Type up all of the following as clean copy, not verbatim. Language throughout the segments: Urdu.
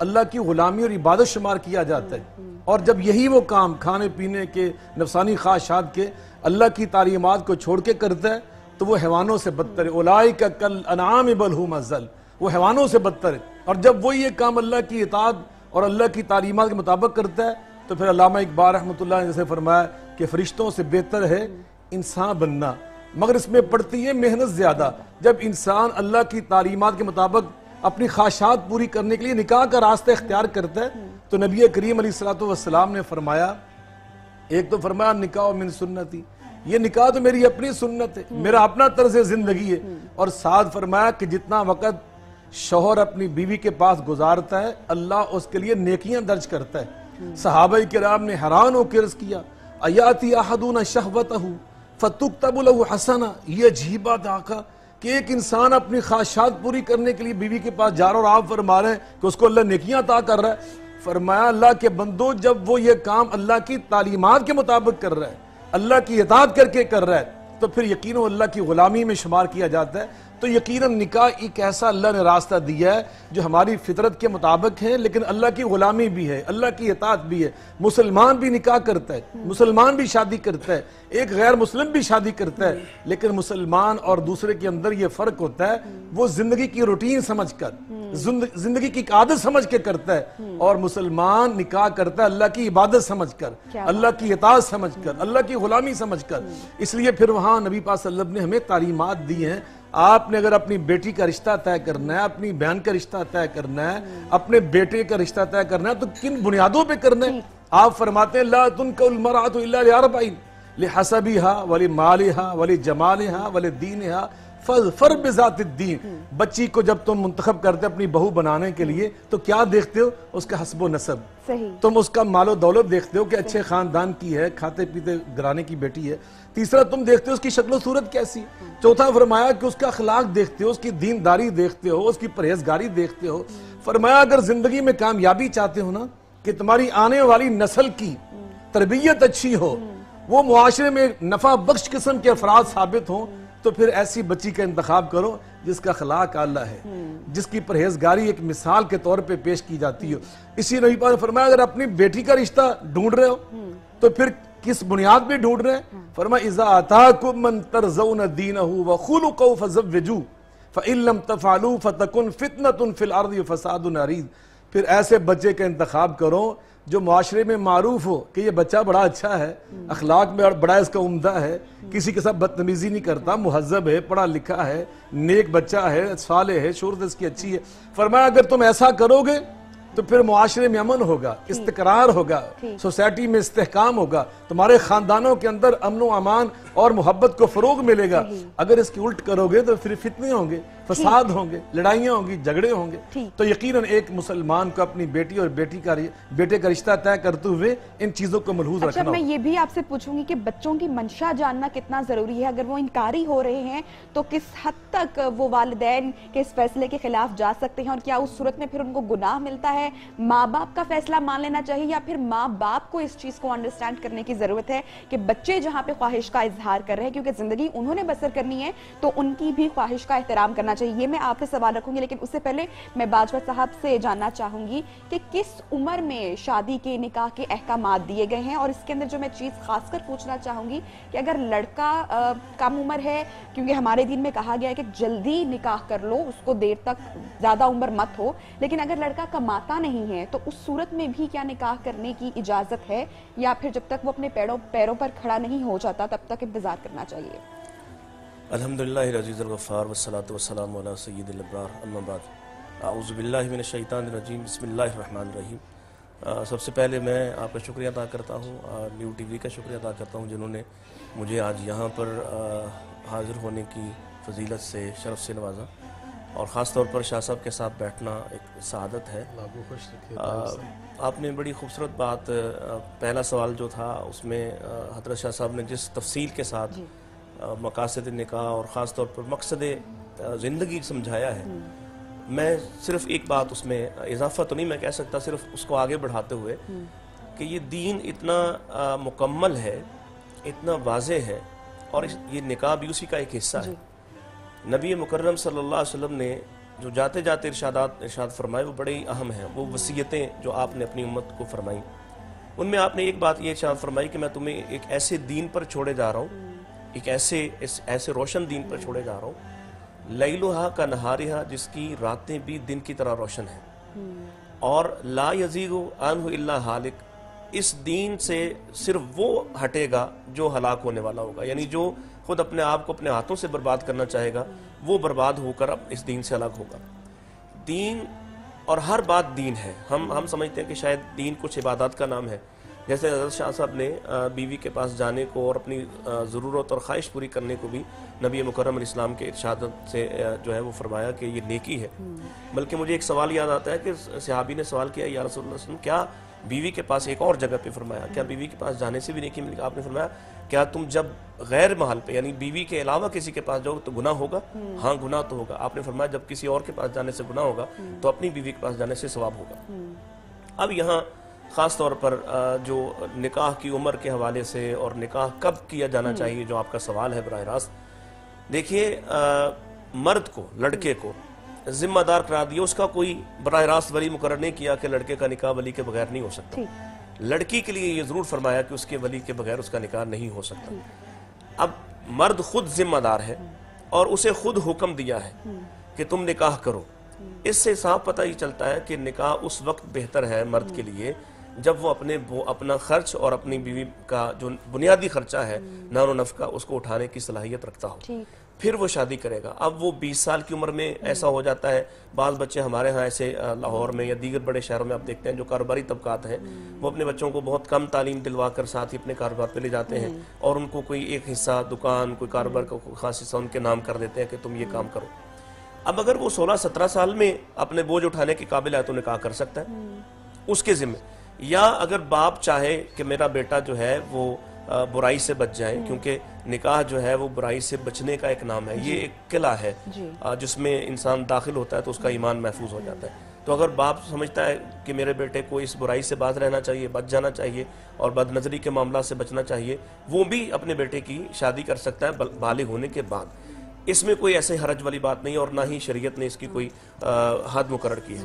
اللہ کی غلامی اور عبادت شمار کیا جاتا ہے، اور جب یہی وہ کام کھانے پینے کے نفسانی خواہشات کے اللہ کی تعلیمات کو چھوڑ کے کرتا ہے تو وہ حیوانوں سے بدتر ہے۔ اولئک کالانعام بل ھم اضل، وہ حیوانوں سے بدتر ہے۔ اور جب وہ یہ کام اللہ کی اطاعت اور اللہ کی تعلیمات کے مطابق کرتا ہے تو پھر علامہ اقبال رحمۃ اللہ نے جیسے فرمایا کہ فرشتوں سے بہتر ہے انسان بننا، مگر اس میں پڑتی ہے محنت زیادہ۔ جب انسان اللہ کی تعلیمات کے مطابق اپنی خواہشات پوری کرنے کے لیے نکاح کا راستہ اختیار کرتا ہے تو نبی کریم علیہ الصلوۃ والسلام نے فرمایا، ایک تو فرمایا نکاح من سنتی، یہ نکاح تو میری اپنی سنت ہے، میرا اپنا طرز زندگی ہے، اور ساتھ فرمایا کہ جتنا وقت شوہر اپنی بیوی کے پاس گزارتا ہے اللہ اس کے لیے نیکیاں درج کرتا ہے۔ صحابہ کرام نے حیران ہو کے عرض کیا ایاتی احدنا شہوتہ فتکتب له حسنہ، یہ عجیب بات آقا کہ ایک انسان اپنی خواہشات پوری کرنے کے لیے بیوی کے پاس جا رہا اور آپ فرما رہے ہیں کہ اس کو اللہ نیکیاں عطا کر رہا ہے۔ فرمایا اللہ کے بندو، جب وہ یہ کام اللہ کی تعلیمات کے مطابق کر رہا ہے، اللہ کی اطاعت کر کے کر رہا ہے، تو پھر یقیناً اللہ کی غلامی میں شمار کیا جاتا ہے۔ تو یقیناً نکاح ایک ایسا اللہ نے راستہ دیا ہے جو ہماری فطرت کے مطابق ہے، لیکن اللہ کی غلامی بھی ہے، اللہ کی اطاعت بھی ہے۔ مسلمان بھی نکاح کرتا ہے، مسلمان بھی شادی کرتا ہے، ایک غیر مسلم بھی شادی کرتا ہے، لیکن مسلمان اور دوسرے کے اندر یہ فرق ہوتا ہے، وہ زندگی کی روٹین سمجھ کر، زندگی کی ایک عادت سمجھ کے کرتا ہے، اور مسلمان نکاح کرتا ہے اللہ کی عبادت سمجھ کر، اللہ کی اطاعت سمجھ کر، اللہ کی غلامی سمجھ کر۔ اس لیے پھر وہاں نبی پاک صلی اللہ علیہ وسلم نے ہمیں تعلیمات دی ہیں۔ آپ نے اگر اپنی بیٹی کا رشتہ طے کرنا ہے، اپنی بہن کا رشتہ طے کرنا ہے، اپنے بیٹے کا رشتہ طے کرنا ہے تو کن بنیادوں پہ کرنا ہے؟ آپ فرماتے ہیں لا تنکح المرأۃ الا لاربع، لحسبها ولمالها ولجمالها ولدینها فاظفر بذات الدین۔ بچی کو جب تم منتخب کرتے اپنی بہو بنانے کے لیے تو کیا دیکھتے ہو؟ اس کا حسب و نسب، تم اس کا مال و دولت دیکھتے ہو کہ اچھے خاندان کی ہے، کھاتے پیتے گھرانے کی بیٹی ہے۔ تیسرا تم دیکھتے ہو اس کی شکل و صورت کیسی۔ چوتھا فرمایا کہ اس کا اخلاق دیکھتے ہو، اس کی دینداری دیکھتے ہو، اس کی پرہیزگاری دیکھتے ہو۔ فرمایا اگر زندگی میں کامیابی چاہتے ہو نا، کہ تمہاری آنے والی نسل کی تربیت اچھی ہو، وہ معاشرے میں نفع بخش قسم کے افراد ثابت ہوں، تو پھر ایسی بچی کا انتخاب کرو جس کا اخلاق اعلیٰ ہے، جس کی پرہیزگاری ایک مثال کے طور پہ پیش کی جاتی ہو۔ اسی نبی پاک نے فرمایا اگر اپنی بیٹی کا رشتہ ڈھونڈ رہے ہو تو پھر کس بنیاد پہ ڈھونڈ رہے ہیں؟ فرمایا اذا آتاکم من ترضون دینہ وخلقہ فزوجوہ فإن لم تفعلوا فتکن فتنۃ فی الارض وفساد عریض۔ پھر ایسے بچے کا انتخاب کرو جو معاشرے میں معروف ہو کہ یہ بچہ بڑا اچھا ہے، اخلاق میں بڑا اس کا عمدہ ہے، کسی کے ساتھ بدتمیزی نہیں کرتا، مہذب ہے، پڑھا لکھا ہے، نیک بچہ ہے، صالح ہے، شہرت اس کی اچھی ہے۔ فرمایا اگر تم ایسا کرو گے تو پھر معاشرے میں امن ہوگا، استقرار ہوگا، سوسائٹی میں استحکام ہوگا، تمہارے خاندانوں کے اندر امن و امان اور محبت کو فروغ ملے گا۔ اگر اس کی الٹ کرو گے تو پھر فتنے ہوں گے، فساد ہوں گے، لڑائیاں ہوں گی، جھگڑے ہوں گے۔ تو یقیناً ایک مسلمان کو اپنی بیٹی اور بیٹے کا رشتہ طے کرتے ہوئے ان چیزوں کو ملحوظ رکھنا اچھا، میں یہ بھی آپ سے پوچھوں گی کہ بچوں کی منشا جاننا کتنا ضروری ہے؟ اگر وہ انکاری ہو رہے ہیں تو کس حد تک وہ والدین کے اس فیصلے کے خلاف جا سکتے ہیں، اور کیا اس صورت میں پھر ان کو گناہ ملتا ہے؟ ماں باپ کا فیصلہ مان لینا چاہیے یا پھر ماں باپ کو اس چیز کو انڈرسٹینڈ کرنے کی ضرورت ہے کہ بچے جہاں پہ خواہش کا اظہار کر رہے ہیں، کیونکہ زندگی انہوں نے بسر کرنی ہے تو ان کی بھی خواہش کا احترام کرنا چاہیے؟ یہ میں آپ سے سوال رکھوں گی، لیکن اس سے پہلے میں باجوہ صاحب سے جاننا چاہوں گی کہ کس عمر میں شادی کے نکاح کے احکامات دیے گئے ہیں، اور اس کے اندر جو میں چیز خاص کر پوچھنا چاہوں گی کہ اگر لڑکا کم عمر ہے، کیونکہ ہمارے دین میں کہا گیا ہے کہ جلدی نکاح کر لو، اس کو دیر تک زیادہ عمر مت ہو، لیکن اگر لڑکا کماتا نہیں ہے تو اس صورت میں بھی کیا نکاح کرنے کی اجازت ہے، یا پھر جب تک وہ اپنے پیروں پر کھڑا نہیں ہو جاتا تب تک انتظار کرنا چاہیے؟ الحمدللہ العزیز الغفار والصلاة والسلام علی سید الابرار، اما بعد، اعوذ باللہ من الشیطان الرجیم، بسم اللہ الرحمن الرحیم۔ سب سے پہلے میں آپ کا شکریہ ادا کرتا ہوں، نیو ٹی وی کا شکریہ ادا کرتا ہوں جنہوں نے مجھے آج یہاں پر حاضر ہونے کی فضیلت سے، شرف سے نوازا، اور خاص طور پر شاہ صاحب کے ساتھ بیٹھنا ایک سعادت ہے۔ آپ نے بڑی خوبصورت بات، پہلا سوال جو تھا اس میں حضرت شاہ صاحب نے جس تفصیل کے ساتھ مقاصد نکاح اور خاص طور پر مقصد زندگی سمجھایا ہے، میں صرف ایک بات اس میں اضافہ تو نہیں میں کہہ سکتا، صرف اس کو آگے بڑھاتے ہوئے کہ یہ دین اتنا مکمل ہے، اتنا واضح ہے، اور یہ نکاح بھی اسی کا ایک حصہ ہے۔ نبی مکرم صلی اللہ علیہ وسلم نے جو جاتے جاتے ارشاد فرمائے وہ بڑے اہم ہیں، وہ وصیتیں جو آپ نے اپنی امت کو فرمائیں، ان میں آپ نے ایک بات یہ ارشاد فرمائی کہ میں تمہیں ایک ایسے دین پر چھوڑے جا رہا ہوں، ایک ایسے روشن دین پر چھوڑے جا رہا ہوں، لیلھا کا نہارھا، جس کی راتیں بھی دن کی طرح روشن ہیں، اور لا یزیغ عنہ الا ہالک، اس دین سے صرف وہ ہٹے گا جو ہلاک ہونے والا ہوگا، یعنی جو خود اپنے آپ کو اپنے ہاتھوں سے برباد کرنا چاہے گا وہ برباد ہو کر اب اس دین سے ہلاک ہوگا۔ دین اور ہر بات دین ہے، ہم سمجھتے ہیں کہ شاید دین کچھ عبادات کا نام ہے، جیسے حضرت شاہ صاحب نے بیوی کے پاس جانے کو اور اپنی ضرورت اور خواہش پوری کرنے کو بھی نبی مکرم علیہ السلام کے ارشاد سے جو ہے وہ فرمایا کہ یہ نیکی ہے۔ بلکہ مجھے ایک سوال یاد آتا ہے کہ صحابی نے سوال کیا، یا رسول اللہ صلی اللہ علیہ وسلم کیا بیوی کے پاس، ایک اور جگہ پہ فرمایا کیا بیوی کے پاس جانے سے بھی نیکی ملے گا؟ آپ نے فرمایا کیا تم جب غیر محل پہ یعنی بیوی کے علاوہ کسی کے پاس جاؤ تو گناہ ہوگا؟ ہاں گناہ تو ہوگا۔ آپ نے فرمایا جب کسی اور کے پاس جانے سے گناہ ہوگا تو اپنی بیوی کے پاس جانے سے ثواب ہوگا۔ اب یہاں خاص طور پر جو نکاح کی عمر کے حوالے سے اور نکاح کب کیا جانا چاہیے جو آپ کا سوال ہے براہ راست، دیکھیے مرد کو، لڑکے کو ذمہ دار قرار دیا، اس کا کوئی براہ راست ولی مقرر نہیں کیا کہ لڑکے کا نکاح ولی کے بغیر نہیں ہو سکتا، لڑکی کے لیے یہ ضرور فرمایا کہ اس کے ولی کے بغیر اس کا نکاح نہیں ہو سکتا۔ اب مرد خود ذمہ دار ہے اور اسے خود حکم دیا ہے کہ تم نکاح کرو، اس سے صاف پتہ ہی چلتا ہے کہ نکاح اس وقت بہتر ہے مرد کے لیے جب وہ اپنا خرچ اور اپنی بیوی کا جو بنیادی خرچہ ہے نان و نفقہ اس کو اٹھانے کی صلاحیت رکھتا ہو، پھر وہ شادی کرے گا۔ اب وہ 20 سال کی عمر میں ایسا ہو جاتا ہے، بعض بچے ہمارے ہاں ایسے لاہور میں یا دیگر بڑے شہروں میں آپ دیکھتے ہیں جو کاروباری طبقات ہیں وہ اپنے بچوں کو بہت کم تعلیم دلوا کر ساتھ ہی اپنے کاروبار پہ لے جاتے ہیں اور ان کو کوئی ایک حصہ دکان، کوئی کاروبار کا خاص حصہ ان کے نام کر دیتے ہیں کہ تم یہ کام کرو۔ اب اگر وہ 16-17 سال میں اپنے بوجھ اٹھانے کے قابل ہے تو نکاح کر سکتا ہے اس کے ذمہ، یا اگر باپ چاہے کہ میرا بیٹا جو ہے وہ برائی سے بچ جائے، کیونکہ نکاح جو ہے وہ برائی سے بچنے کا ایک نام ہے، یہ ایک قلعہ ہے جس میں انسان داخل ہوتا ہے تو اس کا ایمان محفوظ ہو جاتا ہے۔ تو اگر باپ سمجھتا ہے کہ میرے بیٹے کو اس برائی سے باز رہنا چاہیے، بچ جانا چاہیے اور بد نظری کے معاملات سے بچنا چاہیے، وہ بھی اپنے بیٹے کی شادی کر سکتا ہے بالغ ہونے کے بعد۔ اس میں کوئی ایسے حرج والی بات نہیں اور نہ ہی شریعت نے اس کی کوئی حد مقرر کی ہے۔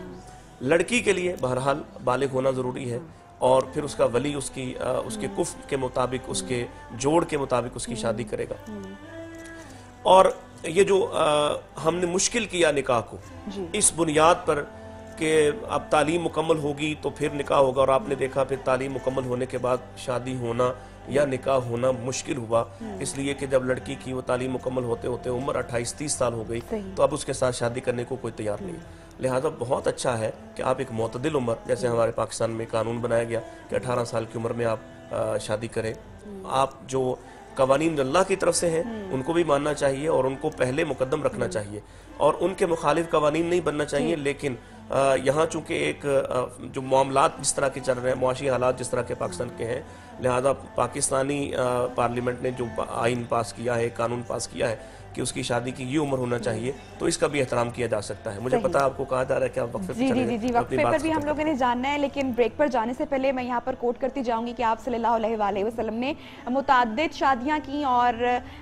لڑکی کے لیے بہرحال بالغ ہونا ضروری ہے اور پھر اس کا ولی اس کے کفر کے مطابق، اس کے جوڑ کے مطابق اس کی شادی کرے گا۔ اور یہ جو ہم نے مشکل کیا نکاح کو اس بنیاد پر کہ اب تعلیم مکمل ہوگی تو پھر نکاح ہوگا، اور آپ نے دیکھا پھر تعلیم مکمل ہونے کے بعد شادی ہونا یا نکاح ہونا مشکل ہوا، اس لیے کہ جب لڑکی کی وہ تعلیم مکمل ہوتے ہوتے عمر 28-30 سال ہو گئی تو اب اس کے ساتھ شادی کرنے کو کوئی تیار نہیں۔ لہٰذا بہت اچھا ہے کہ آپ ایک معتدل عمر، جیسے ہمارے پاکستان میں قانون بنایا گیا کہ 18 سال کی عمر میں آپ شادی کریں۔ آپ جو قوانین اللہ کی طرف سے ہیں ان کو بھی ماننا چاہیے اور ان کو پہلے مقدم رکھنا چاہیے اور ان کے مخالف قوانین نہیں بننا چاہیے، لیکن یہاں چونکہ ایک جو معاملات جس طرح کے چل رہے ہیں، معاشی حالات جس طرح کے پاکستان کے ہیں، لہذا پاکستانی پارلیمنٹ نے جو آئین پاس کیا ہے، قانون پاس کیا ہے کہ اس کی شادی کی یہ عمر ہونا چاہیے، تو اس کا بھی احترام کیا جا سکتا ہے۔ مجھے پتا آپ کو کہا جا رہا ہے کہ آپ وقفے پہ چلیں گے، جی وقفے پر بھی ہم لوگوں نے جاننا ہے، لیکن بریک پر جانے سے پہلے میں یہاں پر کوٹ کرتی جاؤں گی کہ آپ صلی اللہ علیہ وآلہ وسلم نے متعدد شادیاں کی اور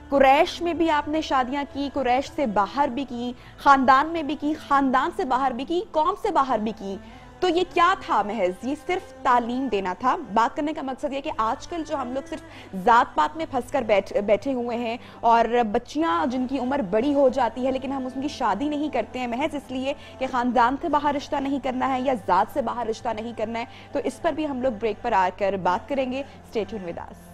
قریش میں بھی آپ نے شادیاں کی، قریش سے باہر بھی کی، خاندان میں بھی کی، خاندان سے باہر بھی کی، قوم سے باہر بھی کی۔ تو یہ کیا تھا؟ محض یہ صرف تعلیم دینا تھا۔ بات کرنے کا مقصد یہ کہ آج کل جو ہم لوگ صرف ذات پات میں پھنس کر بیٹھے ہوئے ہیں اور بچیاں جن کی عمر بڑی ہو جاتی ہے لیکن ہم ان کی شادی نہیں کرتے ہیں محض اس لیے کہ خاندان سے باہر رشتہ نہیں کرنا ہے یا ذات سے باہر رشتہ نہیں کرنا ہے، تو اس پر بھی ہم لوگ بریک پر آ کر بات کریں گے۔ Stay tune with us.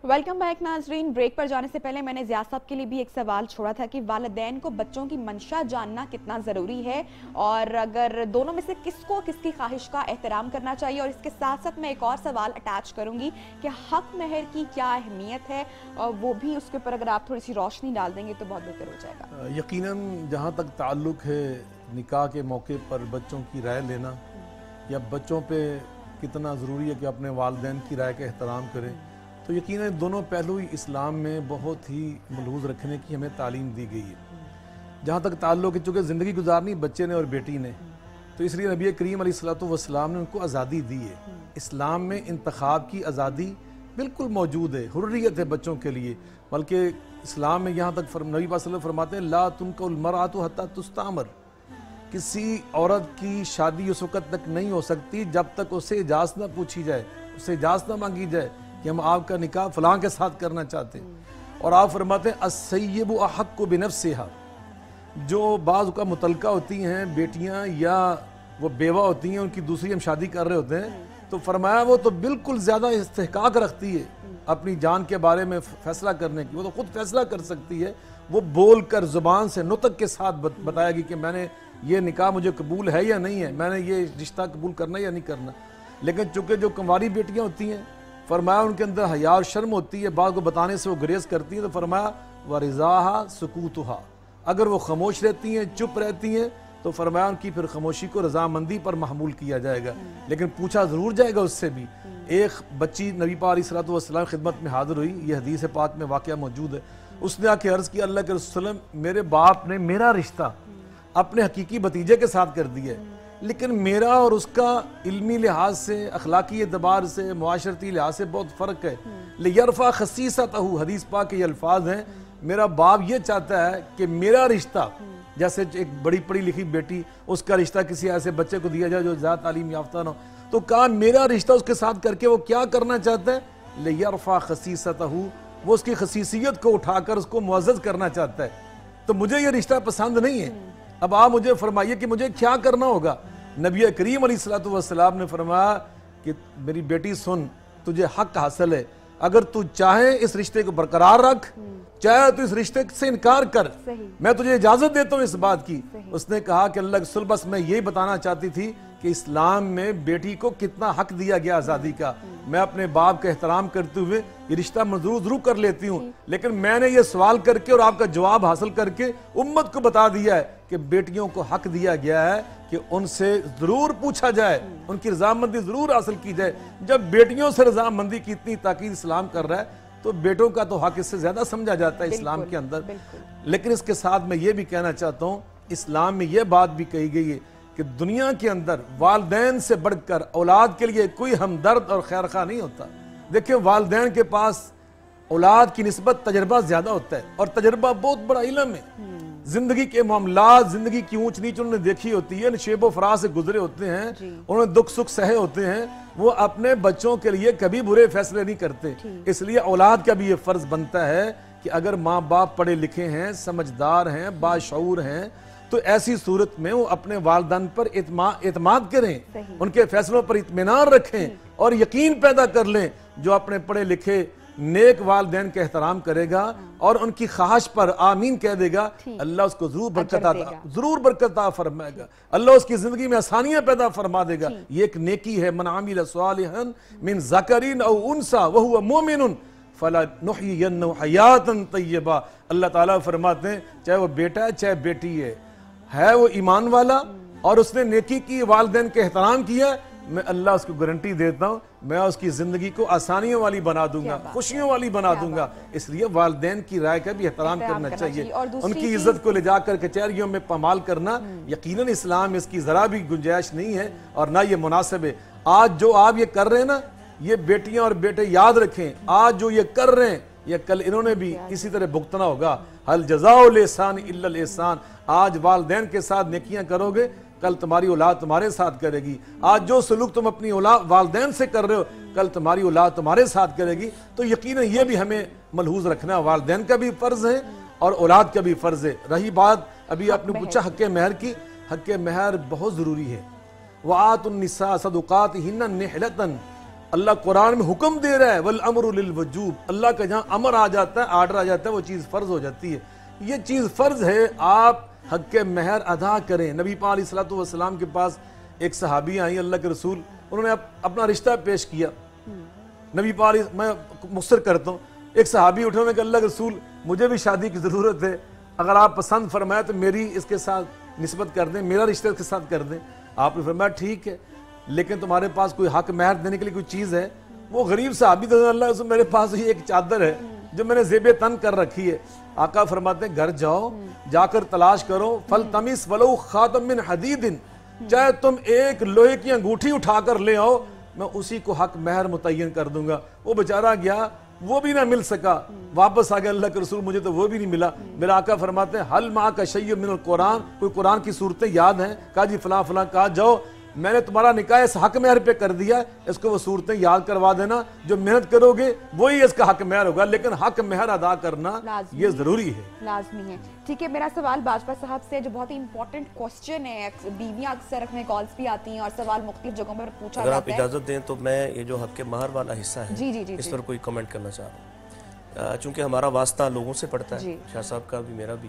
Welcome back ناظرین۔ بریک پر جانے سے پہلے میں نے ضیاء صاحب کے لیے بھی ایک سوال چھوڑا تھا کہ والدین کو بچوں کی منشا جاننا کتنا ضروری ہے اور اگر دونوں میں سے کس کو کس کی خواہش کا احترام کرنا چاہیے، اور اس کے ساتھ ساتھ میں ایک اور سوال اٹیچ کروں گی کہ حق مہر کی کیا اہمیت ہے، اور وہ بھی اس کے اوپر اگر آپ تھوڑی سی روشنی ڈال دیں گے تو بہت بہتر ہو جائے گا۔ یقیناً جہاں تک تعلق ہے نکاح کے موقع پر بچوں کی رائے لینا یا بچوں پہ کتنا ضروری ہے کہ اپنے والدین کی رائے کا احترام کریں، تو یقیناً دونوں پہلو ہی اسلام میں بہت ہی ملحوظ رکھنے کی ہمیں تعلیم دی گئی ہے۔ جہاں تک تعلق ہے چونکہ زندگی گزارنی بچے نے اور بیٹی نے، تو اس لیے نبی کریم علیہ الصلوۃ والسلام نے ان کو آزادی دی ہے۔ اسلام میں انتخاب کی آزادی بالکل موجود ہے، حریت ہے بچوں کے لیے، بلکہ اسلام میں یہاں تک نبی پاک صلی اللہ علیہ وسلم فرماتے ہیں لا تنکح المرأۃ حتی تستأمر، کسی عورت کی شادی اس وقت تک نہیں ہو سکتی جب تک اسے اجازت نہ پوچھی جائے، اسے اجازت نہ مانگی جائے کہ ہم آپ کا نکاح فلاں کے ساتھ کرنا چاہتے ہیں۔ اور آپ فرماتے ہیں السیب احق بنفسها، جو بعض کا متعلقہ ہوتی ہیں بیٹیاں یا وہ بیوہ ہوتی ہیں، ان کی دوسری ہم شادی کر رہے ہوتے ہیں، تو فرمایا وہ تو بالکل زیادہ استحقاق رکھتی ہے اپنی جان کے بارے میں فیصلہ کرنے کی، وہ تو خود فیصلہ کر سکتی ہے، وہ بول کر زبان سے نطق کے ساتھ بتائے گی کہ میں نے یہ نکاح مجھے قبول ہے یا نہیں ہے، میں نے یہ رشتہ قبول کرنا یا نہیں کرنا۔ لیکن چونکہ جو کنواری بیٹیاں ہوتی ہیں فرمایا ان کے اندر حیا اور شرم ہوتی ہے، بعض کو بتانے سے وہ گریز کرتی ہیں، تو فرمایا وَرِضَاهَا سُكُوتُهَا، اگر وہ خاموش رہتی ہیں چپ رہتی ہیں تو فرمایا ان کی پھر خاموشی کو رضامندی پر محمول کیا جائے گا، لیکن پوچھا ضرور جائے گا اس سے بھی۔ ایک بچی نبی پاک علیہ الصلوۃ والسلام خدمت میں حاضر ہوئی، یہ حدیث پاک میں واقعہ موجود ہے، اس نے آ کے عرض کیا اللہ کے رسول میرے باپ نے میرا رشتہ اپنے حقیقی بھتیجے کے ساتھ کر دیا ہے، لیکن میرا اور اس کا علمی لحاظ سے، اخلاقی اعتبار سے، معاشرتی لحاظ سے بہت فرق ہے۔ لِيَرْفَعْ خَصِيصَتَهُ، حدیث پاک کے یہ الفاظ ہیں، میرا باپ یہ چاہتا ہے کہ میرا رشتہ، جیسے ایک بڑی پڑھی لکھی بیٹی اس کا رشتہ کسی ایسے بچے کو دیا جائے جو زیادہ تعلیم یافتہ نہ ہو، تو کہا میرا رشتہ اس کے ساتھ کر کے وہ کیا کرنا چاہتا ہے، لِيَرْفَعْ خَصِيصَتَهُ، وہ اس کی خصیصیت کو اٹھا کر اس کو معزز کرنا چاہتا ہے، تو مجھے یہ رشتہ پسند نہیں ہے۔ اب آپ مجھے فرمائیے کہ مجھے کیا کرنا ہوگا۔ نبی کریم علیہ الصلوۃ والسلام نے فرمایا کہ میری بیٹی سن، تجھے حق حاصل ہے، اگر تو چاہے اس رشتے کو برقرار رکھ، چاہے تو اس رشتے سے انکار کر، میں تجھے اجازت دیتا ہوں اس بات کی۔ اس نے کہا کہ اللہ کے رسول بس میں یہی بتانا چاہتی تھی کہ اسلام میں بیٹی کو کتنا حق دیا گیا آزادی کا، میں اپنے باپ کا احترام کرتے ہوئے یہ رشتہ منظور ضرور کر لیتی ہوں، لیکن میں نے یہ سوال کر کے اور آپ کا جواب حاصل کر کے امت کو بتا دیا ہے کہ بیٹیوں کو حق دیا گیا ہے کہ ان سے ضرور پوچھا جائے، ان کی رضامندی ضرور حاصل کی جائے۔ جب بیٹیوں سے رضامندی کی اتنی تاکید اسلام کر رہا ہے تو بیٹوں کا تو حق اس سے زیادہ سمجھا جاتا ہے اسلام کے اندر۔ لیکن اس کے ساتھ میں یہ بھی کہنا چاہتا ہوں، اسلام میں یہ بات بھی کہی گئی ہے کہ دنیا کے اندر والدین سے بڑھ کر اولاد کے لیے کوئی ہمدرد اور خیرخواہ نہیں ہوتا۔ دیکھیں والدین کے پاس اولاد کی نسبت تجربہ زیادہ ہوتا ہے، اور تجربہ بہت بڑا علم ہے، زندگی کے معاملات، زندگی کی اونچ نیچ انہوں نے دیکھی ہوتی ہے، شیب و فراز سے گزرے ہوتے ہیں، انہوں نے دکھ سکھ سہے ہوتے ہیں، وہ اپنے بچوں کے لیے کبھی برے فیصلے نہیں کرتے۔ اس لیے اولاد کا بھی یہ فرض بنتا ہے کہ اگر ماں باپ پڑھے لکھے ہیں، سمجھدار ہیں، باشعور ہیں، تو ایسی صورت میں وہ اپنے والدین پر اعتماد کریں، ان کے فیصلوں پر اطمینان رکھیں اور یقین پیدا کر لیں۔ جو اپنے پڑھے لکھے نیک والدین کا احترام کرے گا اور ان کی خواہش پر آمین کہہ دے گا، اللہ اس کو ضرور برکت عطا فرمائے گا، اللہ اس کی زندگی میں آسانیاں پیدا فرما دے گا۔ یہ ایک نیکی ہے، من عمل صالحا من ذکر او انثى وهو مؤمن فلنحيينه حیاتا طیبہ۔ اللہ تعالیٰ فرماتے ہیں چاہے وہ بیٹا ہے چاہے بیٹی ہے وہ ایمان والا اور اس نے نیکی کی، والدین کے احترام کیا، میں اللہ اس کو گارنٹی دیتا ہوں میں اس کی زندگی کو آسانیوں والی بنا دوں گا، خوشیوں والی بنا دوں گا۔ اس لیے والدین کی رائے کا بھی احترام کرنا چاہیے، ان کی عزت کو لے جا کر کچہریوں میں پامال کرنا یقیناً اسلام میں اس کی ذرا بھی گنجائش نہیں ہے اور نہ یہ مناسب ہے۔ آج جو آپ یہ کر رہے ہیں نا، یہ بیٹیاں اور بیٹے یاد رکھیں، آج جو یہ کر رہے ہیں یہ کل انہوں نے بھی اسی طرح بھگتنا ہوگا۔ هل جزاء الاحسان الا الاحسان، آج والدین کے ساتھ نیکیاں کرو گے کل تمہاری اولاد تمہارے ساتھ کرے گی، آج جو سلوک تم اپنی والدین سے کر رہے ہو کل تمہاری اولاد تمہارے ساتھ کرے گی۔ تو یقیناً یہ بھی ہمیں ملحوظ رکھنا، والدین کا بھی فرض ہے اور اولاد کا بھی فرض ہے۔ رہی بات ابھی آپ نے پوچھا حق مہر کی، حق مہر بہت ضروری ہے۔ وآتوا النساء صدقاتهن نحلة، اللہ قرآن میں حکم دے رہا ہے والامر للوجوب، اللہ کا جہاں امر آ جاتا ہے، آرڈر آ جاتا ہے، وہ چیز فرض ہو جاتی ہے۔ یہ چیز فرض ہے، آپ حق مہر ادا کریں۔ نبی پاک علیہ الصلوۃ والسلام کے پاس ایک صحابی آئی اللہ کے رسول، انہوں نے اپنا رشتہ پیش کیا، نبی پاک میں مختصر کرتا ہوں، ایک صحابی اٹھے، انہوں نے کہا اللہ کے رسول مجھے بھی شادی کی ضرورت ہے، اگر آپ پسند فرمائے تو میری اس کے ساتھ نسبت کر دیں، میرا رشتہ اس کے ساتھ کر دیں۔ آپ نے فرمایا ٹھیک ہے، لیکن تمہارے پاس کوئی حق مہر دینے کے لیے کوئی چیز ہے؟ وہ غریب صحابی تھا، اللہ رسول میرے پاس یہ ایک چادر ہے، جو میں نے زیب تن کر رکھی ہے. آقا فرماتے ہیں گھر جاؤ, جا کر تلاش کرو, فَلْتَمِسْ وَلَوْ خَاتَمٍ مِّنْ حَدِيدٍ, چاہے تم ایک لوہے کی انگوٹھی اٹھا کر لے آؤ, میں اسی کو حق مہر متعین کر دوں گا. وہ بیچارہ گیا, وہ بھی نہ مل سکا, واپس آ گیا اللہ کے رسول مجھے تو وہ بھی نہیں ملا. میرا آقا فرماتے ہیں حل مَعَكَ شَيْءٌ مِّنَ القرآن, کوئی قرآن کی صورتیں یاد ہیں؟ کہا جی فلاں فلاں. کہا جاؤ میں نے تمہارا نکاح اس حق مہر پہ کر دیا, اس کو وہ صورتیں یاد کروا دینا, جو محنت کرو گے وہی اس کا حق مہر ہوگا, لیکن حق مہر ادا کرنا یہ ضروری ہے, لازمی ہے. ٹھیک ہے, میرا سوال باجپا صاحب سے جو بہت ہی امپورٹنٹ کوسچن ہے, بیویاں اکثر اپنے کالز بھی آتی ہیں اور سوال مختلف جگہوں پر پوچھا اگر جاتا آپ ہے. اجازت دیں تو میں یہ جو حق مہر والا حصہ ہے جی اس پر کوئی کمنٹ کرنا چاہ رہا ہوں, چونکہ ہمارا واسطہ لوگوں سے پڑتا ہے, شاہ صاحب کا بھی میرا بھی.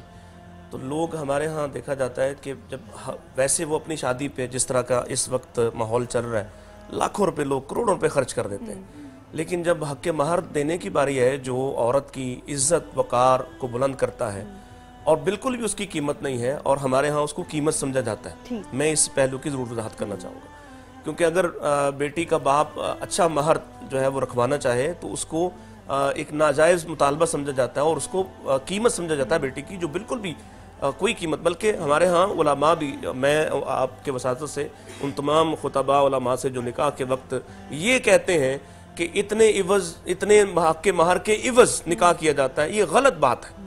تو لوگ ہمارے ہاں دیکھا جاتا ہے کہ جب ویسے وہ اپنی شادی پہ جس طرح کا اس وقت ماحول چل رہا ہے, لاکھوں روپے لوگ کروڑوں روپے خرچ کر دیتے ہیں, لیکن جب حق مہر دینے کی باری ہے جو عورت کی عزت وقار کو بلند کرتا ہے اور بالکل بھی اس کی قیمت نہیں ہے, اور ہمارے ہاں اس کو قیمت سمجھا جاتا ہے, میں اس پہلو کی ضرور وضاحت کرنا چاہوں گا. کیونکہ اگر بیٹی کا باپ اچھا مہر جو ہے وہ رکھوانا چاہے تو اس کو ایک ناجائز مطالبہ سمجھا جاتا ہے اور اس کو قیمت سمجھا جاتا ہے بیٹی کی, جو بالکل بھی کوئی قیمت. بلکہ ہمارے ہاں علماء بھی, میں آپ کے وساطت سے ان تمام خطباء علماء سے جو نکاح کے وقت یہ کہتے ہیں کہ اتنے حق مہر کے عوض نکاح کیا جاتا ہے, یہ غلط بات ہے.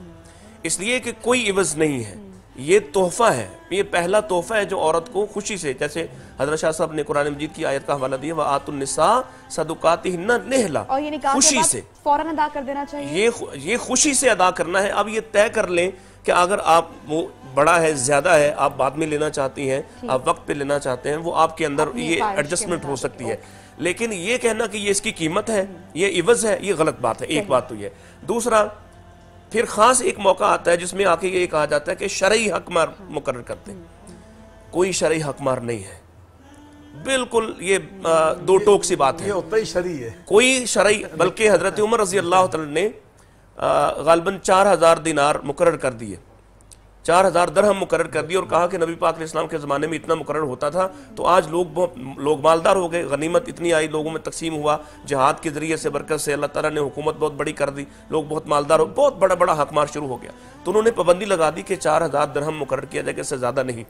اس لیے کہ کوئی عوض نہیں ہے, یہ تحفہ ہے, یہ پہلا تحفہ ہے جو عورت کو خوشی سے, جیسے حضرت شاہ صاحب نے قرآن مجید کی آیت کا حوالہ دیا وَآتُوا النِّسَاءَ صَدُقَاتِهِنَّ نِحْلًا, اور یہ نکاح خوشی کے سے بعد فوراً ادا کر دینا چاہیے, یہ خوشی سے ادا کرنا ہے. اب یہ طے کر لیں کہ اگر آپ وہ بڑا ہے, زیادہ ہے, آپ بعد میں لینا چاہتی ہیں, آپ وقت پہ لینا چاہتے ہیں, وہ آپ کے اندر یہ ایڈجسٹمنٹ ہو سکتی ہے. لیکن یہ کہنا کہ یہ اس کی قیمت ہے, یہ عوض ہے, یہ غلط بات ہے. ایک بات تو یہ. دوسرا, پھر خاص ایک موقع آتا ہے جس میں آ کے یہ کہا جاتا ہے کہ شرعی حق مہر مقرر کرتے ہیں. کوئی شرعی حق مہر نہیں ہے, بالکل یہ دو ٹوک سی بات ہے, یہ اتنا ہی شرعی ہے, کوئی شرعی. بلکہ حضرت عمر رضی اللہ تعالی نے غالباً 4000 دینار مقرر کر دیے, 4000 درہم مقرر کر دیے, اور کہا کہ نبی پاک علیہ السلام کے زمانے میں اتنا مقرر ہوتا تھا تو آج لوگ مالدار ہو گئے, غنیمت اتنی آئی, لوگوں میں تقسیم ہوا, جہاد کے ذریعے سے برکت سے اللہ تعالیٰ نے حکومت بہت بڑی کر دی, لوگ بہت مالدار ہو, بہت بڑا حق مہر شروع ہو گیا. تو انہوں نے پابندی لگا دی کہ 4000 درہم مقرر کیا جائے, کہ اس سے زیادہ نہیں.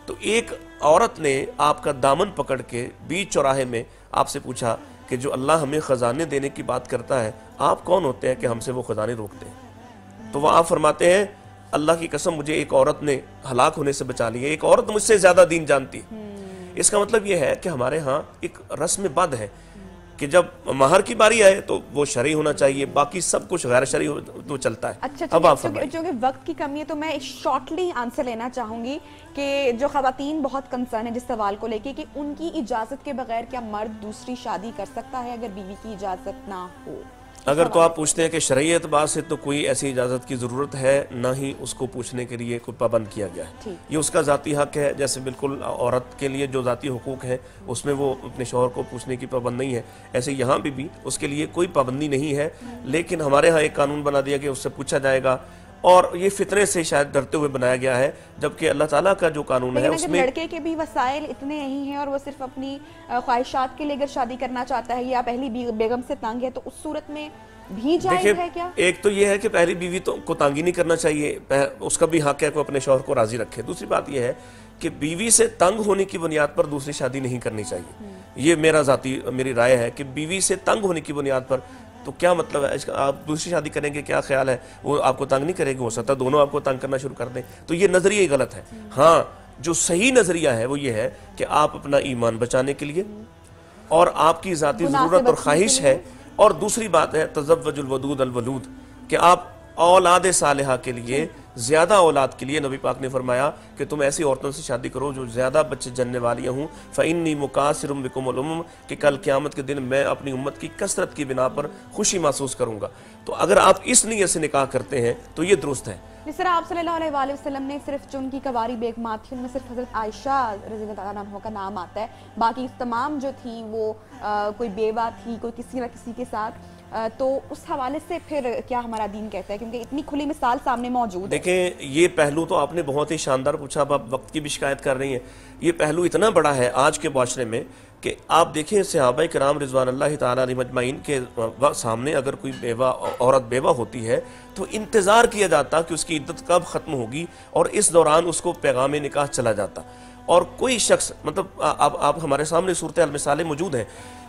تو ایک عورت نے آپ کا دامن پکڑ کے بیچ چوراہے میں آپ سے پوچھا کہ جو اللہ ہمیں خزانے دینے کی بات کرتا ہے, آپ کون ہوتے ہیں کہ ہم سے وہ خزانے روکتے ہیں؟ تو وہ آپ فرماتے ہیں اللہ کی قسم مجھے ایک عورت نے ہلاک ہونے سے بچا لی ہے, ایک عورت مجھ سے زیادہ دین جانتی ہے. اس کا مطلب یہ ہے کہ ہمارے ہاں ایک رسم بد ہے کہ جب مہر کی باری آئے تو وہ شرعی ہونا چاہیے, باقی سب کچھ غیر شرعی تو چلتا ہے. اچھا, اب آپ فرمائیں. چونکہ وقت کی کمی ہے تو میں شارٹلی آنسر لینا چاہوں گی کہ جو خواتین بہت کنسرن ہے جس سوال کو لے کے کہ ان کی اجازت کے بغیر کیا مرد دوسری شادی کر سکتا ہے اگر بیوی کی اجازت نہ ہو؟ اگر تو آپ پوچھتے ہیں کہ شرعی اعتبار سے تو کوئی ایسی اجازت کی ضرورت ہے, نہ ہی اس کو پوچھنے کے لیے کوئی پابند کیا گیا ہے. یہ اس کا ذاتی حق ہے, جیسے بالکل عورت کے لیے جو ذاتی حقوق ہیں اس میں وہ اپنے شوہر کو پوچھنے کی پابند نہیں ہے, ایسے یہاں بھی اس کے لیے کوئی پابندی نہیں ہے. لیکن ہمارے ہاں ایک قانون بنا دیا کہ اس سے پوچھا جائے گا, اور یہ فطرے سے شاید ڈرتے ہوئے بنایا گیا ہے, جبکہ اللہ تعالیٰ کا جو قانون ہے اس میں لڑکے کے بھی وسائل اتنے نہیں ہیں اور وہ صرف اپنی خواہشات کے لیے اگر شادی کرنا چاہتا ہے یا پہلی بیگم سے تنگ ہے تو اس صورت میں بھی جائز ہے کیا؟ ایک تو یہ ہے کہ پہلی بیوی کو تانگی نہیں کرنا چاہیے, اس کا بھی حق ہے کہ اپنے شوہر کو راضی رکھے. دوسری بات یہ ہے کہ بیوی سے تنگ ہونے کی بنیاد پر دوسری شادی نہیں کرنی چاہیے. یہ میری رائے ہے کہ بیوی سے تنگ ہونے کی بنیاد پر, تو کیا مطلب ہے آپ دوسری شادی کریں گے, کیا خیال ہے وہ آپ کو تنگ نہیں کرے گی؟ ہو سکتا ہے دونوں آپ کو تنگ کرنا شروع کر دیں. تو یہ نظریہ ہی غلط ہے. ہاں, جو صحیح نظریہ ہے وہ یہ ہے کہ آپ اپنا ایمان بچانے کے لیے اور آپ کی ذاتی ضرورت اور خواہش ہے, اور دوسری بات ہے تزوج الودود الولود, کہ آپ اولاد صالحہ کے لیے, زیادہ اولاد کے لیے نبی پاک نے فرمایا کہ تم ایسی عورتوں سے شادی کرو جو زیادہ بچے جننے والی ہوں. فَإِنِّي مُكَاثِرٌ بِكُمُ الْأُمَمَ, کہ کل قیامت کے دن میں اپنی امت کی کثرت کی بنا پر خوشی محسوس کروں گا. تو اگر آپ اس نیت سے نکاح کرتے ہیں تو یہ درست ہے. جس طرح آپ صلی اللہ علیہ وآلہ وسلم نے صرف جو ان کی کواری بیگمات تھی ان میں صرف حضرت عائشہ رضی اللہ عنہ کا نام آتا ہے, باقی تمام جو تھی وہ کوئی بیوہ تھی, کوئی کسی نہ کسی کے ساتھ تو اس حوالے سے پھر کیا ہمارا دین کہتا ہے، کیونکہ اتنی کھلی مثال سامنے موجود ہے؟ دیکھیں یہ پہلو تو آپ نے بہت ہی شاندار پوچھا، اب آپ وقت کی بھی شکایت کر رہی ہیں. یہ پہلو اتنا بڑا ہے آج کے معاشرے میں کہ آپ دیکھیں صحابہ کرام رضوان اللہ تعالیٰ علیہم اجمعین کے سامنے اگر کوئی عورت بیوہ ہوتی ہے تو انتظار کیا جاتا کہ اس کی عدت کب ختم ہوگی، اور اس دوران اس کو پیغام نکاح چلا جاتا. اور کوئی شخص مطلب آپ ہمارے سامنے صورتحال مثالیں موجود ہیں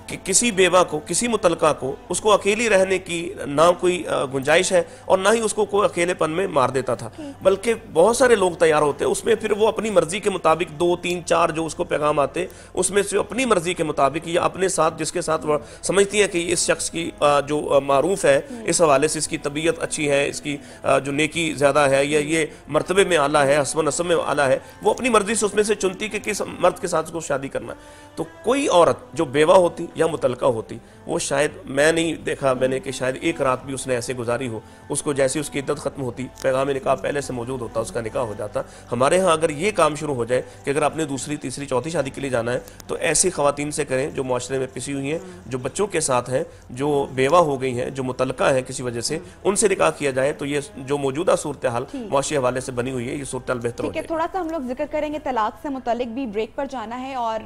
کہ کسی بیوہ کو، کسی متعلقہ کو، اس کو اکیلی رہنے کی نہ کوئی گنجائش ہے اور نہ ہی اس کو کوئی اکیلے پن میں مار دیتا تھا، بلکہ بہت سارے لوگ تیار ہوتے اس میں پھر وہ اپنی مرضی کے مطابق 2 3 4 جو اس کو پیغام آتے اس میں سے اپنی مرضی کے مطابق یا اپنے ساتھ جس کے ساتھ وہ سمجھتی ہے کہ اس شخص کی جو معروف ہے، اس حوالے سے اس کی طبیعت اچھی ہے، اس کی جو نیکی زیادہ ہے یا یہ مرتبے میں اعلیٰ ہے، حسب و نسب میں اعلیٰ ہے، وہ اپنی مرضی سے اس میں سے چنتی کہ کس مرد کے ساتھ اس کو شادی کرنا ہے. تو کوئی عورت جو بیوہ ہوتی یا متعلقہ ہوتی، وہ شاید میں نہیں دیکھا میں نے کہ شاید ایک رات بھی اس نے ایسے گزاری ہو، اس کو جیسے اس کی عدت ختم ہوتی پیغام نکاح پہلے سے موجود ہوتا، اس کا نکاح ہو جاتا. ہمارے ہاں اگر یہ کام شروع ہو جائے کہ اگر آپ نے دوسری تیسری چوتھی شادی کے لیے جانا ہے تو ایسی خواتین سے کریں جو معاشرے میں پسی ہوئی ہیں، جو بچوں کے ساتھ ہیں، جو بیوہ ہو گئی ہیں، جو متعلقہ ہیں کسی وجہ سے، ان سے نکاح کیا جائے تو یہ جو موجودہ صورتحال معاشی حوالے سے بنی ہوئی ہے یہ صورتحال بہتر ہو جائے. تھوڑا سا ہم لوگ ذکر کریں گے طلاق سے متعلق بھی، بریک پر جانا ہے. اور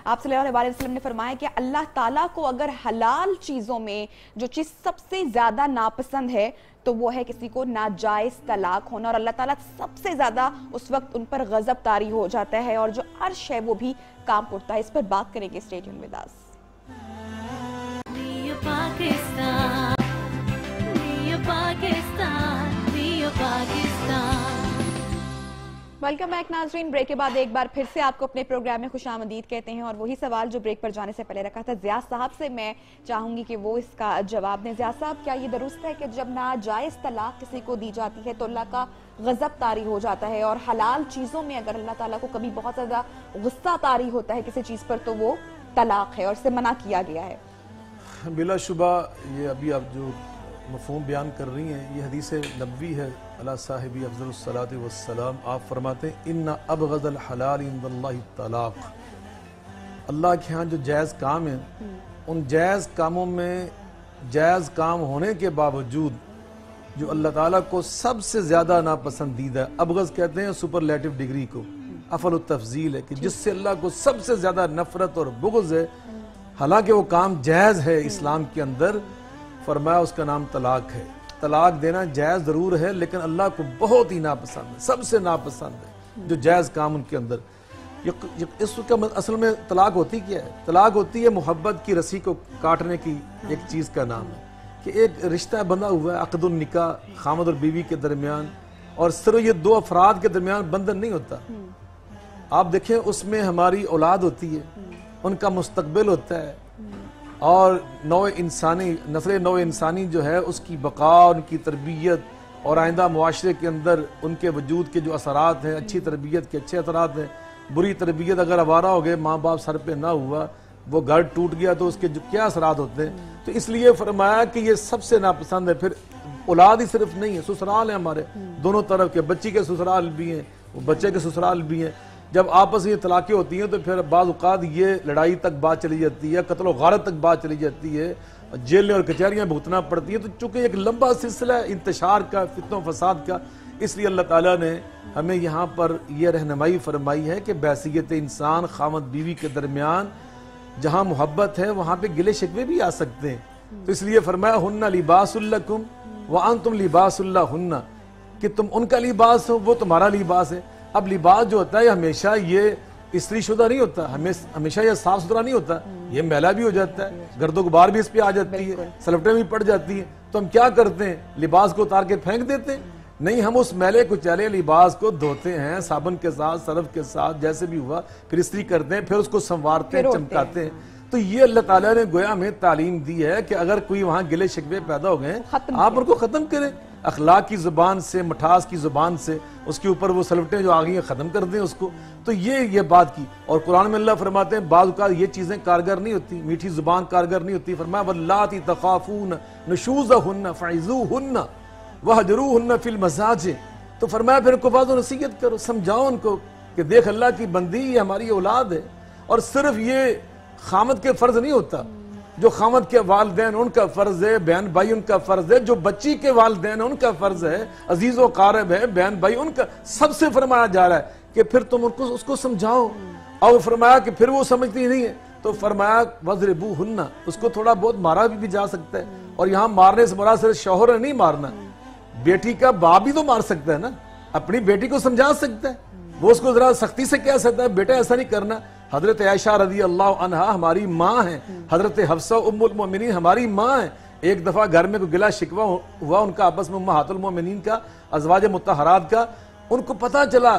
آپ صلی اللہ علیہ وسلم نے فرمایا کہ اللہ تعالیٰ کو اگر حلال چیزوں میں جو چیز سب سے زیادہ ناپسند ہے تو وہ ہے کسی کو ناجائز طلاق ہونا، اور اللہ تعالیٰ سب سے زیادہ اس وقت ان پر غضب طاری ہو جاتا ہے اور جو عرش ہے وہ بھی کانپ اٹھتا ہے. اس پر بات کریں گے. Stay tune with us. Welcome back ناظرین. بریک کے بعد ایک بار پھر سے آپ کو اپنے پروگرام میں خوش آمدید کہتے ہیں، اور وہی سوال جو بریک پر جانے سے پہلے رکھا تھا زیاد صاحب سے میں چاہوں گی کہ وہ اس کا جواب دیں. زیاد صاحب، کیا یہ درست ہے کہ جب ناجائز طلاق کسی کو دی جاتی ہے تو اللہ کا غضب طاری ہو جاتا ہے، اور حلال چیزوں میں اگر اللہ تعالیٰ کو کبھی بہت زیادہ غصہ طاری ہوتا ہے کسی چیز پر تو وہ طلاق ہے اور اسے منع کیا گیا ہے؟ بلا شبہ یہ ابھی آپ جو مفہوم بیان کر رہی ہیں یہ حدیث نبوی ہے علی صاحبی افضل الصلاۃ والسلام. آپ فرماتے ہیں ان ابغض الحلال عند اللہ الطلاق. اللہ کے ہاں جو جائز کام ہیں ان جائز کاموں میں جائز کام ہونے کے باوجود جو اللہ تعالیٰ کو سب سے زیادہ ناپسندیدہ ہے، ابغض کہتے ہیں سپرلیٹو ڈگری کو، افعل التفضیل ہے کہ جس سے اللہ کو سب سے زیادہ نفرت اور بغض ہے، حالانکہ وہ کام جائز ہے اسلام کے اندر، فرمایا اس کا نام طلاق ہے. طلاق دینا جائز ضرور ہے لیکن اللہ کو بہت ہی ناپسند ہے، سب سے ناپسند ہے جو جائز کام ان کے اندر. اس کا اصل میں طلاق ہوتی کیا ہے؟ طلاق ہوتی ہے محبت کی رسی کو کاٹنے کی ایک چیز کا نام ہے کہ ایک رشتہ بندھا ہوا ہے، عقد النکاح خامد اور بیوی کے درمیان، اور صرف یہ 2 افراد کے درمیان بندھن نہیں ہوتا. آپ دیکھیں اس میں ہماری اولاد ہوتی ہے، ان کا مستقبل ہوتا ہے، اور نسل نوع انسانی جو ہے اس کی بقا، ان کی تربیت اور آئندہ معاشرے کے اندر ان کے وجود کے جو اثرات ہیں، اچھی تربیت کے اچھے اثرات ہیں، بری تربیت اگر آوارہ ہو گئے، ماں باپ سر پہ نہ ہوا، وہ گھر ٹوٹ گیا تو اس کے جو کیا اثرات ہوتے ہیں. تو اس لیے فرمایا کہ یہ سب سے ناپسند ہے. پھر اولاد ہی صرف نہیں ہے، سسرال ہیں ہمارے دونوں طرف کے، بچی کے سسرال بھی ہیں، بچے کے سسرال بھی ہیں. جب آپس میں طلاقیں ہوتی ہیں تو پھر بعض اوقات یہ لڑائی تک بات چلی جاتی ہے، قتل و غارت تک بات چلی جاتی ہے، جیلیں اور کچہریاں بھگتنا پڑتی ہیں. تو چونکہ ایک لمبا سلسلہ ہے انتشار کا، فتنہ و فساد کا، اس لیے اللہ تعالیٰ نے ہمیں یہاں پر یہ رہنمائی فرمائی ہے کہ بحیثیت انسان خامد بیوی کے درمیان جہاں محبت ہے وہاں پہ گلے شکوے بھی آ سکتے ہیں. تو اس لیے فرمایا ہن لباس لکم وانتم لباس لہن، کہ تم ان کا لباس ہو، وہ تمہارا لباس ہے. اب لباس جو ہوتا ہے ہمیشہ یہ استری شدہ نہیں ہوتا، ہمیشہ یہ صاف ستھرا نہیں ہوتا، یہ میلا بھی ہو جاتا ہے، گرد و غبار بھی اس پہ آ جاتی ہے، سلوٹیں بھی پڑ جاتی ہیں. تو ہم کیا کرتے ہیں؟ لباس کو اتار کے پھینک دیتے ہیں؟ نہیں، ہم اس میلے کچیلے لباس کو دھوتے ہیں صابن کے ساتھ، سرف کے ساتھ، جیسے بھی ہوا، پھر استری کرتے ہیں، پھر اس کو سنوارتے ہیں، چمکاتے ہیں. تو یہ اللہ تعالیٰ نے گویا ہمیں تعلیم دی ہے کہ اگر کوئی وہاں گلے شکوے پیدا ہو گئے آپ ان کو ختم کریں، اخلاق کی زبان سے، مٹھاس کی زبان سے، اس کے اوپر وہ سلوٹیں جو آگئی ہیں ختم کر دیں اس کو. تو یہ بات کی. اور قرآن میں اللہ فرماتے ہیں بعض اوقات یہ چیزیں کارگر نہیں ہوتی، میٹھی زبان کارگر نہیں ہوتی. فرمایا واللاتی تخافون نشوزہن فعظوہن وہجروہن فی المضاجع. تو فرمایا پھر ان کو واضح نصیحت کرو، سمجھاؤ ان کو کہ دیکھ اللہ کی بندی، یہ ہماری اولاد ہے. اور صرف یہ خامد کے فرض نہیں ہوتا، جو خامد کے والدین ان کا فرض ہے، بہن بھائی ان کا فرض ہے، جو بچی کے والدین ان کا فرض ہے، عزیز و قارب ہے، بہن بھائی ان کا، سب سے فرمایا جا رہا ہے کہ پھر تم اس کو سمجھاؤ. اور فرمایا کہ پھر وہ سمجھتی نہیں ہے تو فرمایا وَضْرِبُوهُنَّ، اس کو تھوڑا بہت مارا بھی جا سکتا ہے. اور یہاں مارنے سے مراد صرف شوہر نے نہیں مارنا، بیٹی کا باپ بھی تو مار سکتا ہے نا، اپنی بیٹی کو سمجھا سکتا ہے، وہ اس کو ذرا سختی سے کہہ سکتا ہے بیٹا ایسا نہیں کرنا. حضرت عائشہ رضی اللہ عنہا ہماری ماں ہیں، حضرت حفصہ ام المؤمنین ہماری ماں ہیں. ایک دفعہ گھر میں کوئی گلا شکوہ ہوا ان کا آپس میں امہات المؤمنین کا، ازواج مطہرات کا، ان کو پتا چلا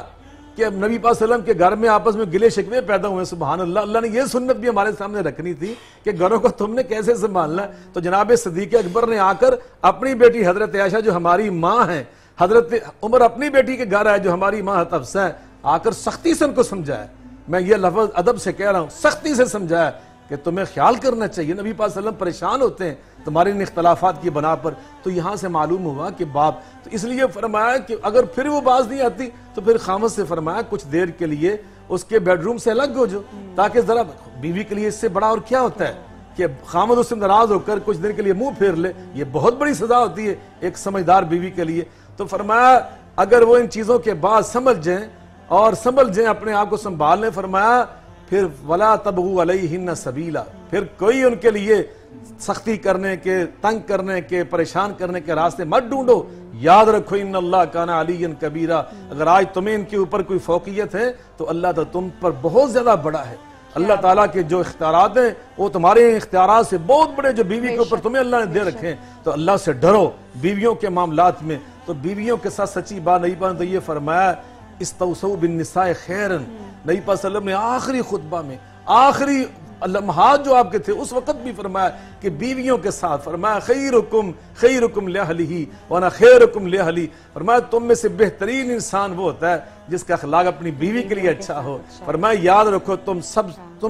کہ نبی پاک صلی اللہ علیہ وسلم کے گھر میں آپس میں گلے شکوے پیدا ہوئے. سبحان اللہ، اللہ نے یہ سنت بھی ہمارے سامنے رکھنی تھی کہ گھروں کو تم نے کیسے سنبھالنا ہے. تو جناب صدیق اکبر نے آ کر اپنی بیٹی حضرت عائشہ جو ہماری ماں ہیں، حضرت عمر اپنی بیٹی کے گھر آئے جو ہماری ماں حفصہ ہے، آ کر سختی سے ان کو سمجھایا. میں یہ لفظ ادب سے کہہ رہا ہوں، سختی سے سمجھایا کہ تمہیں خیال کرنا چاہیے، نبی پاک صلی اللہ علیہ وسلم پریشان ہوتے ہیں تمہارے ان اختلافات کی بنا پر. تو یہاں سے معلوم ہوا کہ باپ، تو اس لیے فرمایا کہ اگر پھر وہ باز نہیں آتی تو پھر خامد سے فرمایا کچھ دیر کے لیے اس کے بیڈ روم سے الگ ہو جو، تاکہ ذرا بیوی کے لیے اس سے بڑا اور کیا ہوتا ہے کہ خامد اس سے ناراض ہو کر کچھ دیر کے لیے منہ پھیر لے. یہ بہت بڑی سزا ہوتی ہے ایک سمجھدار بیوی کے لیے. تو فرمایا اگر وہ ان چیزوں کے بعد سمجھ جائیں اور سنبھل جائیں، اپنے آپ کو سنبھال لیں، فرمایا پھر وَلَا تَبْغُوا عَلَيْهِنَّ سَبِيلًا، پھر کوئی ان کے لیے سختی کرنے کے، تنگ کرنے کے، پریشان کرنے کے راستے مت ڈھونڈو. یاد رکھو ان اللہ کان علیٰ کبیرہ، اگر آج تمہیں ان کے اوپر کوئی فوقیت ہے تو اللہ تو تم پر بہت زیادہ بڑا ہے. اللہ تعالیٰ کے جو اختیارات ہیں وہ تمہارے اختیارات سے بہت بڑے، جو بیوی کے اوپر تمہیں اللہ نے دے رکھے ہیں. تو اللہ سے ڈرو بیویوں کے معاملات میں. تو بیویوں کے ساتھ سچی بات نہیں پانے تو یہ فرمایا استوصوا بالنساء خیرا. نبی پاک صلی اللہ علیہ وسلم نے آخری خطبہ میں، آخری لمحات جو آپ کے تھے اس وقت بھی فرمایا کہ بیویوں کے ساتھ فرمایا خیرکم لأہلہ وانا خیرکم لأہلی. فرمایا تم میں سے بہترین انسان وہ ہوتا ہے جس کا اخلاق اپنی بیوی کے لیے اچھا ہو. فرمایا یاد رکھو تم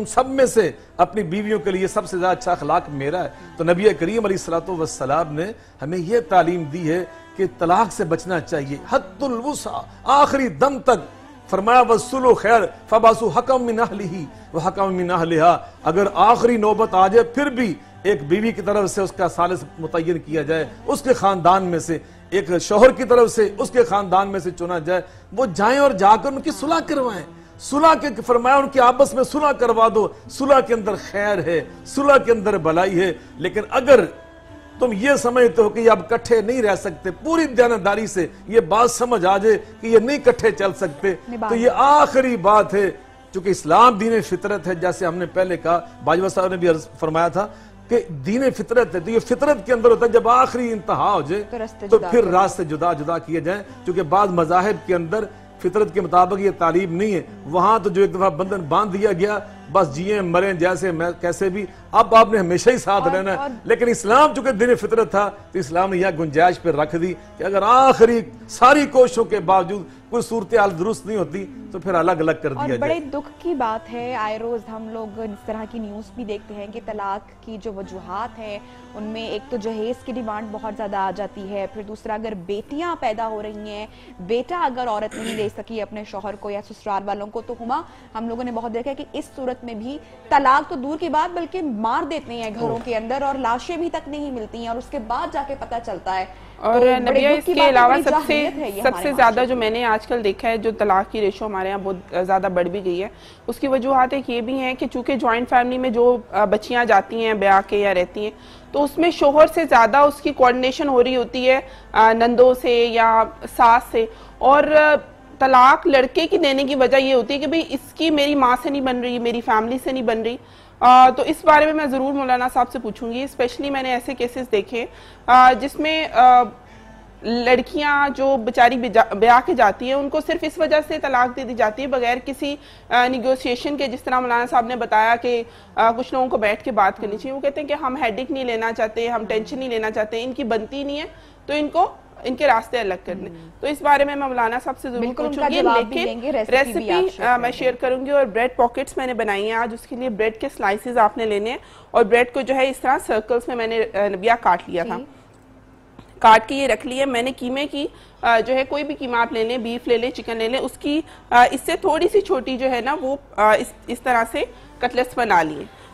سب میں سے اپنی بیویوں کے لیے سب سے زیادہ اچھا اخلاق میرا ہے. تو نبی کریم علیہ السلام نے ہمیں یہ تعلیم دی ہے کہ طلاق سے بچنا چاہیے حد الوسع، آخری دم تک. فرمایا وَالصُّلُحُ خَيْرٌ فَبَعْثُوا حَكَمًا مِّنْ أَهْلِهِ وَحَكَمًا مِّنْ أَهْلِهَا. اگر آخری نوبت آ جائے پھر بھی ایک بیوی کی طرف سے اس کا ثالث متعین کیا جائے، اس کے خاندان میں سے ایک شوہر کی طرف سے اس کے خاندان میں سے چنا جائے، وہ جائیں اور جا کر ان کی صلح کروائیں. صلح کے فرمایا ان کے آپس میں صلح کروا دو. صلح کے اندر خیر ہے، صلح کے اندر بھلائی ہے. لیکن اگر تم یہ سمجھتے ہو کہ یہ اب کٹھے نہیں رہ سکتے، پوری دیانتداری سے یہ بات سمجھ آ جائے کہ یہ نہیں کٹھے چل سکتے، تو یہ آخری بات ہے. چونکہ اسلام دین فطرت ہے، جیسے ہم نے پہلے کہا، باجوہ صاحب نے بھی فرمایا تھا کہ دین فطرت ہے. تو یہ فطرت کے اندر ہوتا ہے جب آخری انتہا ہو جائے تو پھر راستے جدا کیے جائیں. چونکہ بعض مذاہب کے اندر فطرت کے مطابق یہ تعلیم نہیں ہے، وہاں تو جو ایک دفعہ بندھن باندھ دیا گیا بس جیئیں مریں جیسے کیسے بھی، اب آپ نے ہمیشہ ہی ساتھ رہنا ہے. لیکن اسلام چونکہ دین فطرت تھا تو اسلام نے یہ گنجائش پہ رکھ دی کہ اگر آخری ساری کوششوں کے باوجود کوئی صورتحال درست نہیں ہوتی تو پھر الگ الگ کر دیا جائے. بڑے دکھ کی بات ہے، آئے روز ہم لوگ اس طرح کی نیوز بھی دیکھتے ہیں کہ طلاق کی جو وجوہات ہیں ان میں ایک تو جہیز کی ڈیمانڈ بہت زیادہ آ جاتی ہے، پھر دوسرا اگر بیٹیاں پیدا ہو رہی ہیں، بیٹا اگر عورت نہیں دے سکی اپنے شوہر کو یا سسرال والوں کو، تو ہم لوگوں نے بہت دیکھا کہ اس صورت میں بھی طلاق تو دور کی بات بلکہ مار دیتے ہیں گھروں کے اندر اور لاشیں بھی تک نہیں ملتی ہیں اور اس کے بعد جا کے پتہ چلتا ہے. اور نبیہ اس کے علاوہ سب سے زیادہ جو میں نے آج کل دیکھا ہے جو طلاق کی ریشو ہمارے یہاں بہت زیادہ بڑھ بھی گئی ہے، اس کی وجوہات ایک یہ بھی ہیں کہ چونکہ جوائنٹ فیملی میں جو بچیاں جاتی ہیں بیاہ کے یا رہتی ہیں تو اس میں شوہر سے زیادہ اس کی کوارڈینیشن ہو رہی ہوتی ہے نندوں سے یا ساس سے، اور طلاق لڑکے کی دینے کی وجہ یہ ہوتی ہے کہ بھئی اس کی میری ماں سے نہیں بن رہی، میری فیملی سے نہیں بن رہی. تو اس بارے میں ضرور مولانا صاحب سے پوچھوں گی. اسپیشلی میں نے ایسے کیسز دیکھے جس میں لڑکیاں جو بیچاری بیاہ کے جاتی ہیں ان کو صرف اس وجہ سے طلاق دے دی جاتی ہے بغیر کسی نیگوسیشن کے، جس طرح مولانا صاحب نے بتایا کہ کچھ لوگوں کو بیٹھ کے بات کرنی چاہیے. وہ کہتے ہیں کہ ہم ہیڈک نہیں لینا چاہتے، ہم ٹینشن نہیں لینا چاہتے، ان کی بنتی نہیں ہے تو ان کے راستے الگ کرنے. تو اس بارے میں مولانا صاحب سے ضرور پوچھوں گی. لیکن ریسیپی میں شیئر کروں گی. اور بریڈ پاکٹس میں نے بنائی ہیں آج، اس کے لیے بریڈ کے سلائسز آپ نے لینے ہیں اور بریڈ کو جو ہے اس طرح سرکلز میں نے نبیہ کاٹ لیا تھا، کاٹ کے یہ رکھ لیے. میں نے قیمے کی جو ہے کوئی بھی قیمہ آپ لے لیں، بیف لے لیں، چکن لے لیں، اس کی اس سے تھوڑی سی چھوٹی جو ہے نا وہ اس طرح سے کٹلٹس بنا لیے.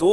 2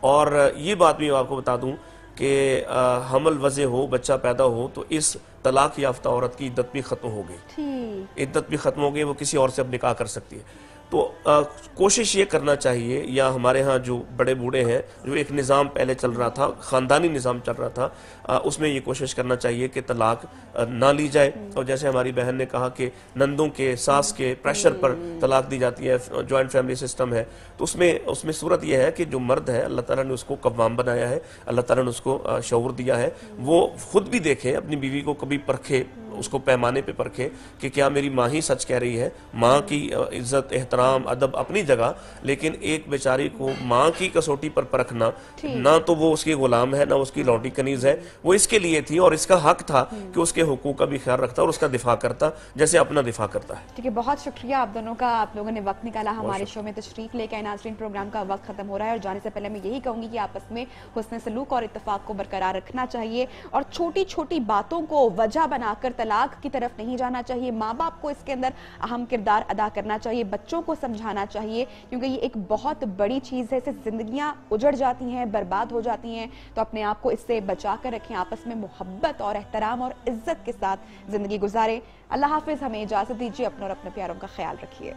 اور یہ بات بھی آپ کو بتا دوں کہ حمل وضع ہو، بچہ پیدا ہو تو اس طلاق یافتہ عورت کی عدت بھی ختم ہو گئی، عدت بھی ختم ہو گئی، وہ کسی اور سے اب نکاح کر سکتی ہے۔ تو کوشش یہ کرنا چاہیے، یا ہمارے ہاں جو بڑے بوڑھے ہیں، جو ایک نظام پہلے چل رہا تھا، خاندانی نظام چل رہا تھا، اس میں یہ کوشش کرنا چاہیے کہ طلاق نہ لی جائے۔ اور جیسے ہماری بہن نے کہا کہ نندوں کے، ساس کے پریشر پر طلاق دی جاتی ہے، جوائنٹ فیملی سسٹم ہے، تو اس میں صورت یہ ہے کہ جو مرد ہے اللہ تعالیٰ نے اس کو قوام بنایا ہے، اللہ تعالیٰ نے اس کو شعور دیا ہے، وہ خود بھی دیکھے، اپنی بیوی کو کبھی پرکھے، اس کو پیمانے پہ پرکھے کہ کیا میری ماں ہی سچ کہہ رہی ہے۔ ماں کی عزت، احترام، ادب اپنی جگہ، لیکن ایک بیچاری کو ماں کی کسوٹی پر پرکھنا، نہ تو وہ اس کی غلام ہے، نہ اس کی لونڈی کنیز ہے، وہ اس کے لیے تھی اور اس کا حق تھا کہ اس کے حقوق کا بھی خیال رکھتا اور اس کا دفاع کرتا جیسے اپنا دفاع کرتا ہے۔ ٹھیک ہے، بہت شکریہ آپ دونوں کا، آپ لوگوں نے وقت نکالا ہمارے شو میں تشریف لے کے۔ ناظرین، پروگرام کا وقت ختم ہو رہا ہے اور جانے سے پہلے میں یہی کہوں گی کہ آپس میں حسن سلوک اور اتفاق کو برقرار رکھنا چاہیے اور چھوٹی چھوٹی باتوں کو وجہ بنا کر طلاق کی طرف نہیں جانا چاہیے۔ ماں باپ کو اس کے اندر اہم کردار ادا کرنا چاہیے، بچوں کو سمجھانا چاہیے، کیونکہ یہ ایک بہت بڑی چیز ہے، اس سے زندگیاں اجڑ جاتی ہیں، برباد ہو جاتی ہیں۔ تو اپنے آپ کو اس سے بچا کر رکھیں، آپس میں محبت اور احترام اور عزت کے ساتھ زندگی گزاریں۔ اللہ حافظ، ہمیں اجازت دیجیے، اپنے اور اپنے پیاروں کا خیال رکھیے۔